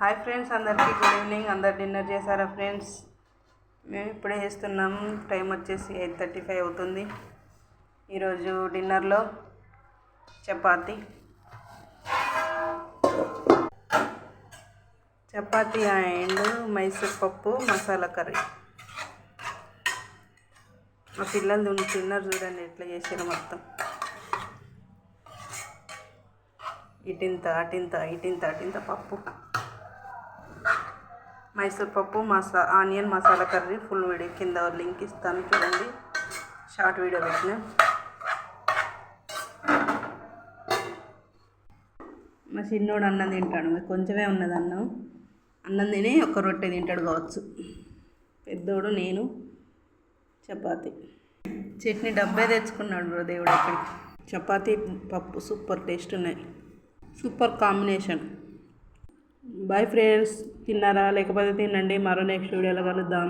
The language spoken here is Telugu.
హాయ్ ఫ్రెండ్స్, అందరికీ గుడ్ ఈవినింగ్. అందరు డిన్నర్ చేశారా ఫ్రెండ్స్? మేము ఇప్పుడే చేస్తున్నాం. టైం వచ్చేసి 8:35 అవుతుంది. ఈరోజు డిన్నర్లో చపాతీ అండ్ మైసూర్ పప్పు మసాలా కర్రీ. మా పిల్లలు తిన్నారు, చూడండి ఎట్లా చేసారు. మొత్తం ఇటింత అటింత పప్పు. మైసూర్ పప్పు onion masala curry full video కింద లింక్ ఇస్తాను, చూడండి. షార్ట్ వీడియో పెట్టిన. మా చిన్నోడు అన్నం తింటాడు, మరి కొంచెమే ఉన్నది అన్నం తిని ఒక రొట్టె తింటాడు కావచ్చు. పెద్దోడు నేను చపాతీ. చట్నీ డబ్బే తెచ్చుకున్నాడు బ్రో దేవుడు. ఎక్కడికి చపాతీ పప్పు సూపర్ టేస్ట్ ఉన్నాయి, సూపర్ కాంబినేషన్. బాయ్ ఫ్రెండ్స్, తిన్నారా? లేకపోతే తినండి. మరో నెక్స్ట్ వీడియోలో కలుద్దాం.